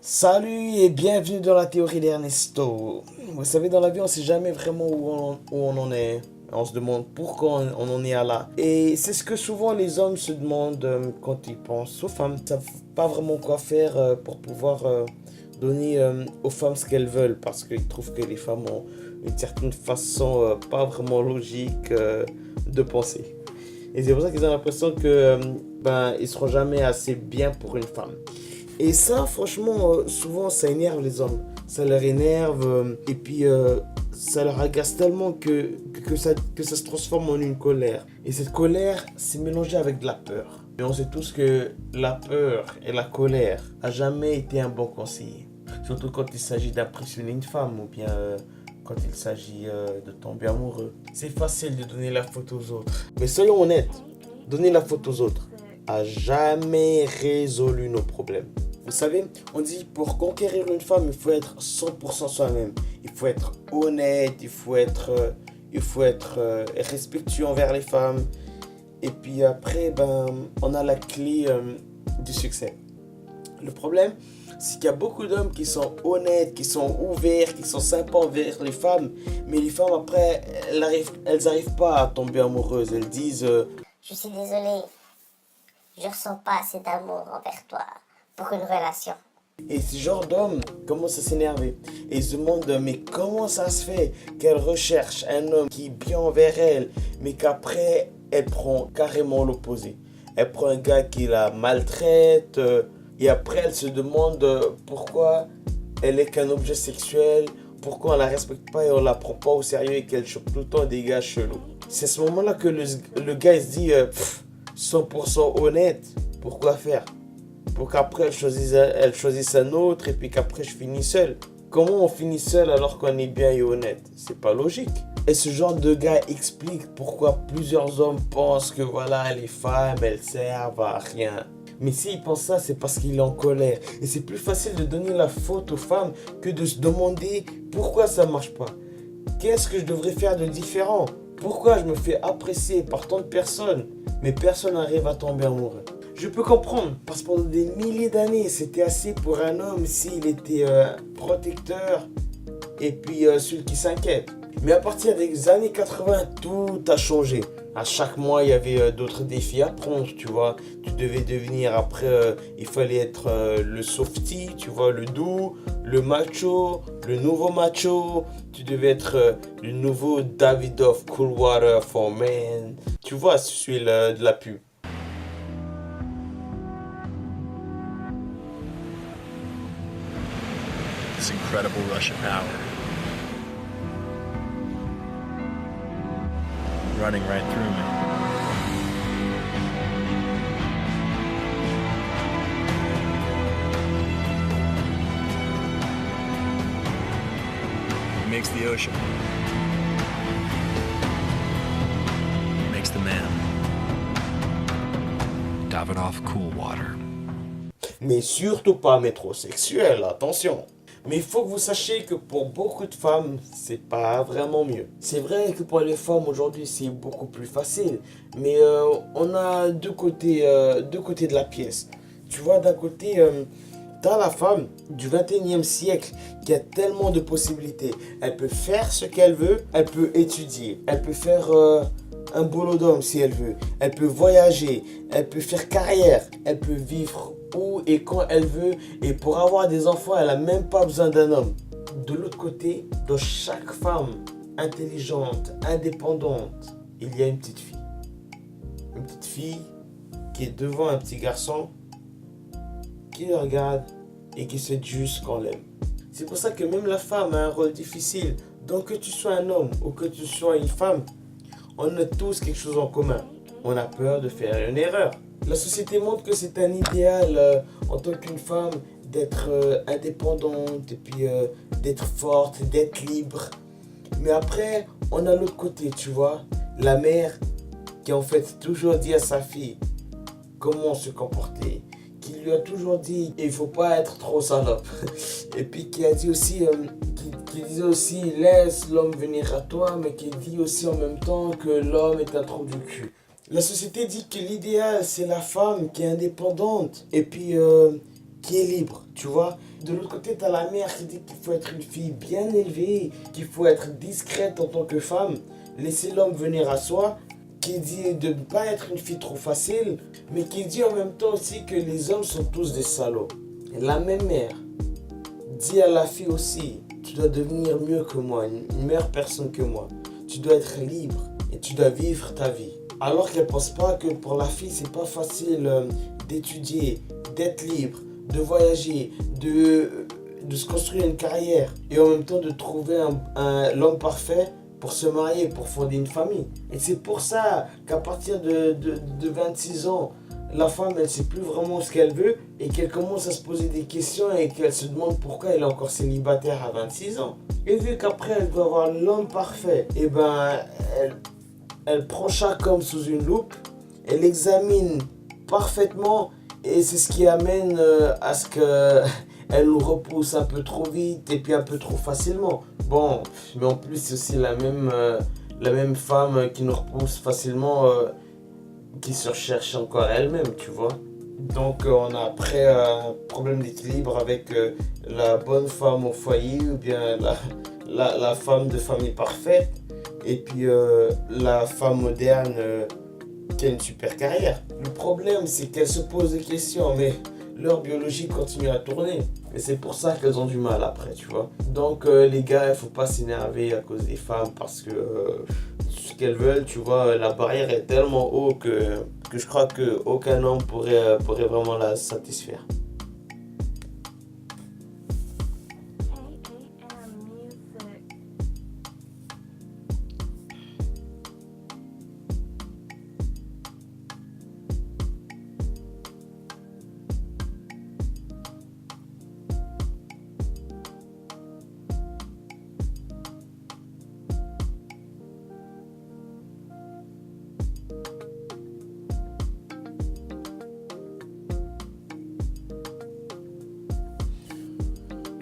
Salut et bienvenue dans la théorie d'Ernesto. Vous savez, dans la vie, on sait jamais vraiment où on en est. On se demande pourquoi on en est à là. Et c'est ce que souvent les hommes se demandent quand ils pensent aux femmes. Ils savent pas vraiment quoi faire pour pouvoir donner aux femmes ce qu'elles veulent parce qu'ils trouvent que les femmes ont une certaine façon pas vraiment logique de penser. Et c'est pour ça qu'ils ont l'impression que ils seront jamais assez bien pour une femme. Et ça, franchement, souvent, ça énerve les hommes. Ça leur énerve, et puis ça leur agace tellement que ça se transforme en une colère. Et cette colère, c'est mélangé avec de la peur. Et on sait tous que la peur et la colère a jamais été un bon conseiller. Surtout quand il s'agit d'impressionner une femme ou bien quand il s'agit de tomber amoureux. C'est facile de donner la faute aux autres. Mais soyons honnêtes, donner la faute aux autres a jamais résolu nos problèmes. Vous savez, on dit pour conquérir une femme, il faut être 100% soi-même. Il faut être honnête, il faut être respectueux envers les femmes. Et puis après, on a la clé du succès. Le problème, c'est qu'il y a beaucoup d'hommes qui sont honnêtes, qui sont ouverts, qui sont sympas envers les femmes. Mais les femmes, après, elles arrivent pas à tomber amoureuses. Elles disent Je suis désolée, je ressens pas assez d'amour envers toi pour une relation. Et ce genre d'homme commence à s'énerver. Et il se demande, mais comment ça se fait qu'elle recherche un homme qui est bien envers elle, mais qu'après, elle prend carrément l'opposé. Elle prend un gars qui la maltraite, et après, elle se demande pourquoi elle est qu'un objet sexuel, pourquoi on la respecte pas et on la prend pas au sérieux et qu'elle chope tout le temps des gars chelous. C'est à ce moment-là que le gars il se dit 100% honnête, pourquoi faire? Pour qu'après elle choisisse un autre et puis qu'après je finis seul. Comment on finit seul alors qu'on est bien et honnête? C'est pas logique. Et ce genre de gars explique pourquoi plusieurs hommes pensent que voilà, les femmes elles servent à rien. Mais s'il pense ça, c'est parce qu'il est en colère. Et c'est plus facile de donner la faute aux femmes que de se demander pourquoi ça marche pas. Qu'est-ce que je devrais faire de différent? Pourquoi je me fais apprécier par tant de personnes, mais personne n'arrive à tomber amoureux? Je peux comprendre, parce que pendant des milliers d'années, c'était assez pour un homme s'il était protecteur et puis celui qui s'inquiète. Mais à partir des années 80, tout a changé. À chaque mois, il y avait d'autres défis à prendre, tu vois. Tu devais devenir, après, il fallait être le softy, tu vois, le doux, le macho, le nouveau macho. Tu devais être le nouveau Davidoff Coolwater for Men. Tu vois, celui de la pub. This incredible rush of power running right through me. It makes the ocean. It makes the man. Davidoff Coolwater. Mais surtout pas métrosexuel, attention. Mais il faut que vous sachiez que pour beaucoup de femmes, c'est pas vraiment mieux. C'est vrai que pour les femmes aujourd'hui, c'est beaucoup plus facile. Mais on a deux côtés de la pièce. Tu vois, d'un côté, t'as la femme du 21e siècle qui a tellement de possibilités. Elle peut faire ce qu'elle veut, elle peut étudier, elle peut faire un boulot d'homme si elle veut. Elle peut voyager, elle peut faire carrière, elle peut vivre où et quand elle veut. Et pour avoir des enfants, elle n'a même pas besoin d'un homme. De l'autre côté, dans chaque femme intelligente, indépendante, il y a une petite fille. Une petite fille qui est devant un petit garçon, qui le regarde et qui se dit juste qu'on l'aime. C'est pour ça que même la femme a un rôle difficile. Donc que tu sois un homme ou que tu sois une femme, on a tous quelque chose en commun. On a peur de faire une erreur. La société montre que c'est un idéal en tant qu'une femme d'être indépendante et puis d'être forte, d'être libre. Mais après, on a l'autre côté, tu vois. La mère qui en fait toujours dit à sa fille comment se comporter. Qui lui a toujours dit il faut pas être trop salope. Et puis qui a dit aussi qui disait aussi laisse l'homme venir à toi, mais qui dit aussi en même temps que l'homme est un trou du cul. La société dit que l'idéal c'est la femme qui est indépendante et puis qui est libre, tu vois. De l'autre côté, t'as la mère qui dit qu'il faut être une fille bien élevée, qu'il faut être discrète en tant que femme, laisser l'homme venir à soi, qui dit de ne pas être une fille trop facile, mais qui dit en même temps aussi que les hommes sont tous des salauds. Et la même mère dit à la fille aussi, tu dois devenir mieux que moi, une meilleure personne que moi. Tu dois être libre et tu dois vivre ta vie. Alors qu'elle ne pense pas que pour la fille, c'est pas facile d'étudier, d'être libre, de voyager, de se construire une carrière et en même temps de trouver l'homme parfait pour se marier, pour fonder une famille. Et c'est pour ça qu'à partir de 26 ans, la femme, elle ne sait plus vraiment ce qu'elle veut et qu'elle commence à se poser des questions et qu'elle se demande pourquoi elle est encore célibataire à 26 ans. Et vu qu'après, elle doit avoir l'homme parfait, et ben, elle prend chaque homme sous une loupe, elle examine parfaitement et c'est ce qui amène à ce qu'elle nous repousse un peu trop vite et puis un peu trop facilement. Bon, mais en plus, c'est aussi la même femme qui nous repousse facilement, qui se recherche encore elle-même, tu vois. Donc, on a après un problème d'équilibre avec la bonne femme au foyer ou bien la femme de famille parfaite et puis la femme moderne qui a une super carrière. Le problème, c'est qu'elles se posent des questions, mais leur biologie continue à tourner. Et c'est pour ça qu'elles ont du mal après, tu vois. Donc les gars, il ne faut pas s'énerver à cause des femmes parce que ce qu'elles veulent, tu vois, la barrière est tellement haute que je crois qu'aucun homme pourrait vraiment la satisfaire.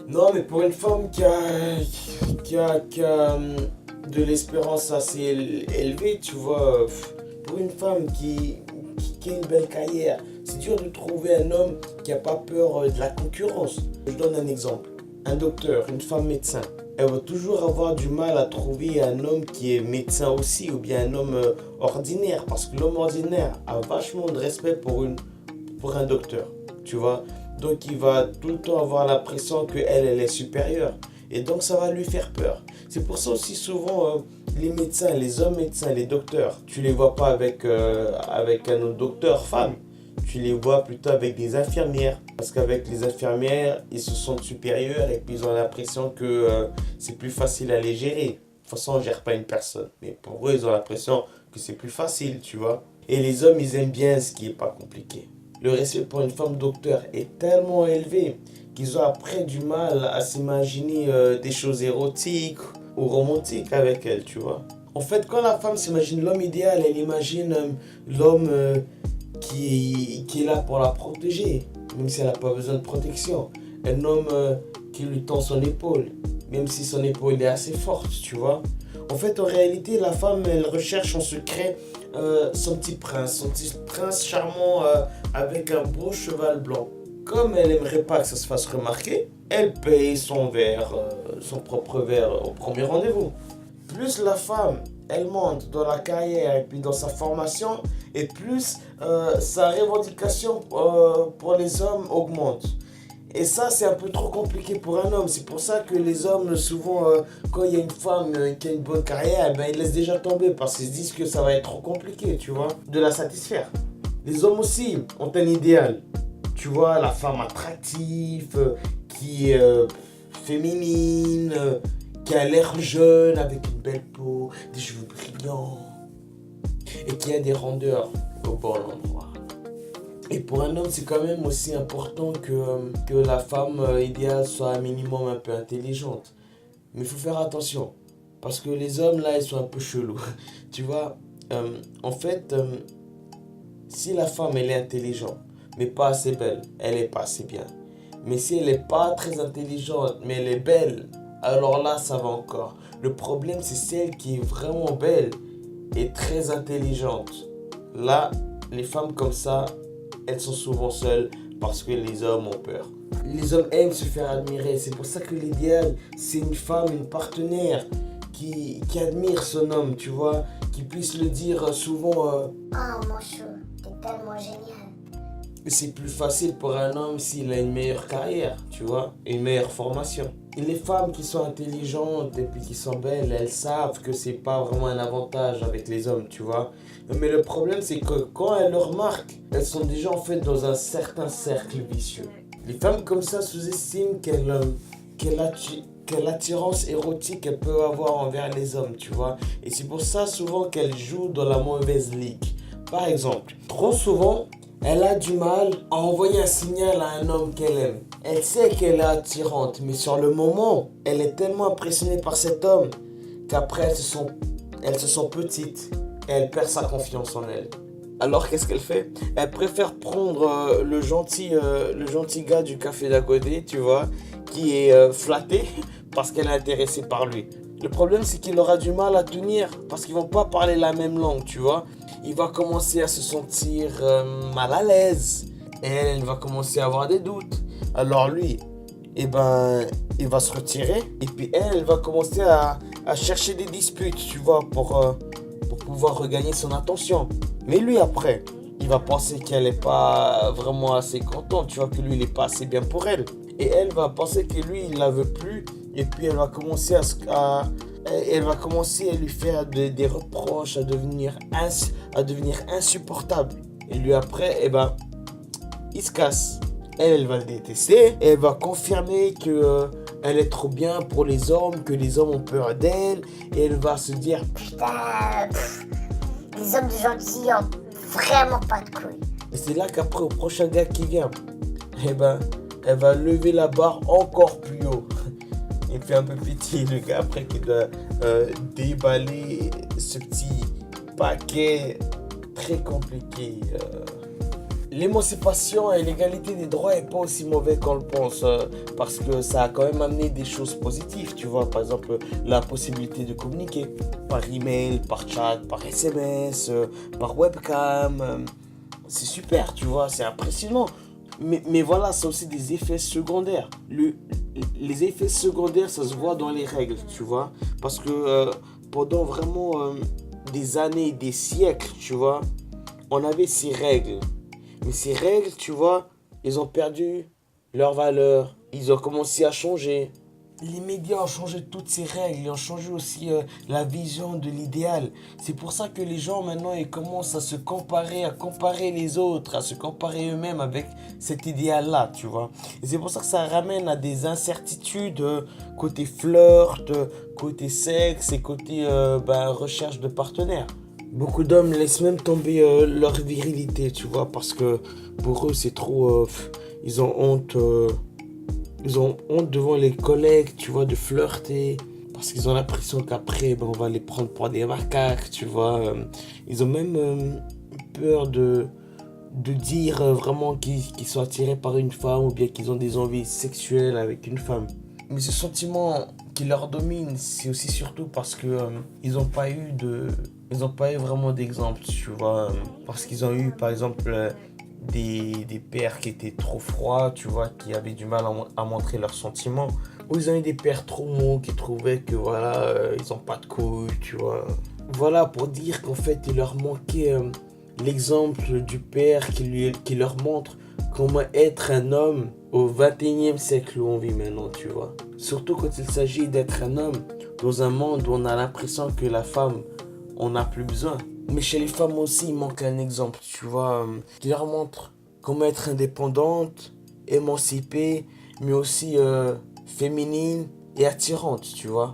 Non, mais pour une femme qui a de l'espérance assez élevée, tu vois, pour une femme qui a une belle carrière, c'est dur de trouver un homme qui n'a pas peur de la concurrence. Je donne un exemple. Un docteur, une femme médecin, elle va toujours avoir du mal à trouver un homme qui est médecin aussi ou bien un homme ordinaire parce que l'homme ordinaire a vachement de respect pour un docteur, tu vois. Donc il va tout le temps avoir l'impression qu'elle est supérieure. Et donc ça va lui faire peur. C'est pour ça aussi souvent les médecins, les hommes médecins, les docteurs, tu les vois pas avec un autre docteur femme. Tu les vois plutôt avec des infirmières. Parce qu'avec les infirmières, ils se sentent supérieurs et puis ils ont l'impression que c'est plus facile à les gérer. De toute façon, on ne gère pas une personne. Mais pour eux, ils ont l'impression que c'est plus facile, tu vois. Et les hommes, ils aiment bien ce qui n'est pas compliqué. Le respect pour une femme docteur est tellement élevé qu'ils ont après du mal à s'imaginer des choses érotiques ou romantiques avec elle, tu vois. En fait, quand la femme s'imagine l'homme idéal, elle imagine l'homme qui est là pour la protéger, même si elle n'a pas besoin de protection. Un homme qui lui tend son épaule, même si son épaule est assez forte, tu vois. En fait, en réalité, la femme, elle recherche en secret son petit prince charmant avec un beau cheval blanc. Comme elle n'aimerait pas que ça se fasse remarquer, elle paye son propre verre au premier rendez-vous. Plus la femme, elle monte dans la carrière et puis dans sa formation, et plus sa revendication pour les hommes augmente. Et ça, c'est un peu trop compliqué pour un homme. C'est pour ça que les hommes, souvent, quand il y a une femme qui a une bonne carrière, ben, ils laissent déjà tomber parce qu'ils se disent que ça va être trop compliqué, tu vois, de la satisfaire. Les hommes aussi ont un idéal. Tu vois, la femme attractive, qui est féminine, qui a l'air jeune, avec une belle peau, des cheveux brillants, et qui a des rondeurs au bon endroit. Et pour un homme, c'est quand même aussi important que la femme idéale soit un minimum un peu intelligente. Mais il faut faire attention, parce que les hommes, là, ils sont un peu chelous. Tu vois, en fait, si la femme, elle est intelligente, mais pas assez belle, elle n'est pas assez bien. Mais si elle n'est pas très intelligente, mais elle est belle, alors là, ça va encore. Le problème, c'est celle qui est vraiment belle et très intelligente. Là, les femmes comme ça, elles sont souvent seules parce que les hommes ont peur. Les hommes aiment se faire admirer. C'est pour ça que l'idéal, c'est une femme, une partenaire qui admire son homme, tu vois, qui puisse le dire souvent. Oh mon chou, t'es tellement génial. C'est plus facile pour un homme s'il a une meilleure carrière, tu vois, une meilleure formation. Et les femmes qui sont intelligentes et puis qui sont belles, elles savent que c'est pas vraiment un avantage avec les hommes, tu vois. Mais le problème, c'est que quand elles le remarquent, elles sont déjà en fait dans un certain cercle vicieux. Les femmes comme ça sous-estiment quelle attirance érotique elles peuvent avoir envers les hommes, tu vois. Et c'est pour ça souvent qu'elles jouent dans la mauvaise ligue. Par exemple, trop souvent, elle a du mal à envoyer un signal à un homme qu'elle aime. Elle sait qu'elle est attirante, mais sur le moment, elle est tellement impressionnée par cet homme qu'après elle se sent petite et elle perd sa confiance en elle. Alors qu'est-ce qu'elle fait? Elle préfère prendre le gentil gars du café d'à côté, tu vois, qui est flatté parce qu'elle est intéressée par lui. Le problème, c'est qu'il aura du mal à tenir parce qu'ils vont pas parler la même langue, tu vois. Il va commencer à se sentir mal à l'aise et elle va commencer à avoir des doutes. Alors lui, eh ben, il va se retirer et puis elle va commencer à chercher des disputes, tu vois, pour pouvoir regagner son attention. Mais lui, après, il va penser qu'elle n'est pas vraiment assez contente, tu vois, que lui, il n'est pas assez bien pour elle. Et elle va penser que lui, il la veut plus. Et puis, elle va commencer elle va commencer à lui faire des reproches, à devenir insupportable. Et lui, après, eh ben, il se casse. Elle va le détester. Et elle va confirmer que elle est trop bien pour les hommes, que les hommes ont peur d'elle. Et elle va se dire, Putain, les hommes d'aujourd'hui ont vraiment pas de couilles. et c'est là qu'après, au prochain gars qui vient, eh ben, elle va lever la barre encore plus haut. Il me fait un peu pitié, le gars, après qu'il doit déballer ce petit paquet très compliqué. L'émancipation et l'égalité des droits n'est pas aussi mauvais qu'on le pense, parce que ça a quand même amené des choses positives, tu vois. Par exemple, la possibilité de communiquer par email, par chat, par SMS, par webcam. C'est super, tu vois, c'est impressionnant. Mais voilà, c'est aussi des effets secondaires. Les effets secondaires, ça se voit dans les règles, tu vois. Parce que pendant vraiment des années, des siècles, tu vois, on avait ces règles. Mais ces règles, tu vois, ils ont perdu leur valeur. Ils ont commencé à changer. Les médias ont changé toutes ces règles. Ils ont changé aussi la vision de l'idéal. C'est pour ça que les gens maintenant, ils commencent à se comparer, à comparer les autres, à se comparer eux-mêmes avec cet idéal-là, tu vois. Et c'est pour ça que ça ramène à des incertitudes côté flirt, côté sexe et côté recherche de partenaires. Beaucoup d'hommes laissent même tomber leur virilité, tu vois, parce que pour eux, c'est trop... ils ont honte... ils ont honte devant les collègues, tu vois, de flirter. Parce qu'ils ont l'impression qu'après, on va les prendre pour des macaques, tu vois. Ils ont même peur de dire vraiment qu'ils sont attirés par une femme ou bien qu'ils ont des envies sexuelles avec une femme. Mais ce sentiment qui leur domine, c'est aussi surtout parce que ils n'ont pas eu vraiment d'exemple, tu vois. Parce qu'ils ont eu, par exemple, des pères qui étaient trop froids, tu vois, qui avaient du mal à montrer leurs sentiments. Ou ils ont eu des pères trop mous qui trouvaient que voilà, ils n'ont pas de couilles, tu vois. Voilà, pour dire qu'en fait, il leur manquait l'exemple du père qui leur montre comment être un homme au 21e siècle où on vit maintenant, tu vois. Surtout quand il s'agit d'être un homme dans un monde où on a l'impression que la femme, on n'a plus besoin. Mais chez les femmes aussi, il manque un exemple, tu vois, qui leur montre comment être indépendante, émancipée, mais aussi féminine et attirante, tu vois.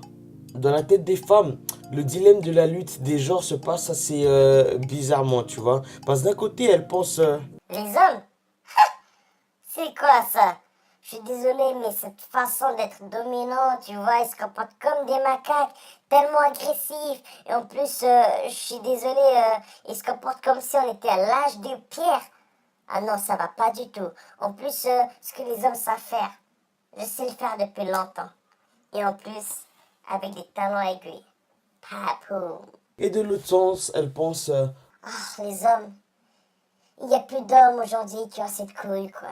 Dans la tête des femmes, le dilemme de la lutte des genres se passe assez bizarrement, tu vois. Parce que d'un côté, elles pensent... Les hommes? C'est quoi ça? Je suis désolé, mais cette façon d'être dominant, tu vois, ils se comportent comme des macaques, tellement agressifs. Et en plus, je suis désolé, ils se comportent comme si on était à l'âge des pierres. Ah non, ça va pas du tout. En plus, ce que les hommes savent faire, je sais le faire depuis longtemps. Et en plus, avec des talons aiguilles. Papou. Et de l'autre sens, elles pensent... Ah, les hommes. Il n'y a plus d'hommes aujourd'hui qui ont cette couille, quoi.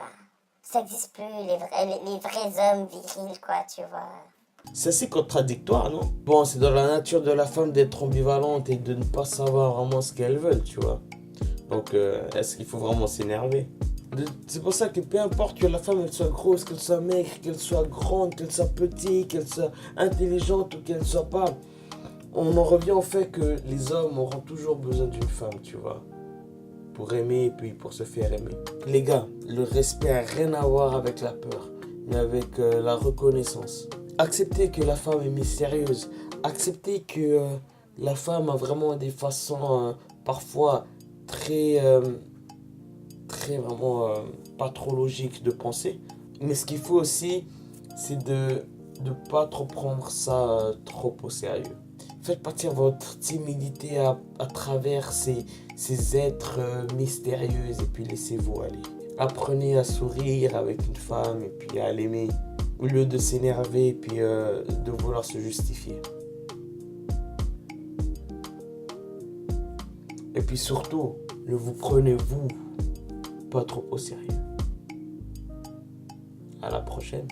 Ça n'existe plus, les vrais hommes virils, quoi, tu vois. C'est assez contradictoire, non? Bon, c'est dans la nature de la femme d'être ambivalente et de ne pas savoir vraiment ce qu'elle veut, tu vois. Donc, est-ce qu'il faut vraiment s'énerver? C'est pour ça que peu importe que la femme elle soit grosse, qu'elle soit maigre, qu'elle soit grande, qu'elle soit petite, qu'elle soit intelligente ou qu'elle ne soit pas, on en revient au fait que les hommes auront toujours besoin d'une femme, tu vois. Pour aimer et puis pour se faire aimer. Les gars, le respect n'a rien à voir avec la peur, mais avec la reconnaissance. Acceptez que la femme est mystérieuse. Acceptez que la femme a vraiment des façons parfois très vraiment pas trop logiques de penser. Mais ce qu'il faut aussi, c'est de ne pas trop prendre ça trop au sérieux. Faites partir votre timidité à travers ces êtres mystérieux et puis laissez-vous aller. Apprenez à sourire avec une femme et puis à l'aimer. Au lieu de s'énerver et puis de vouloir se justifier. Et puis surtout, ne vous prenez vous pas trop au sérieux. À la prochaine.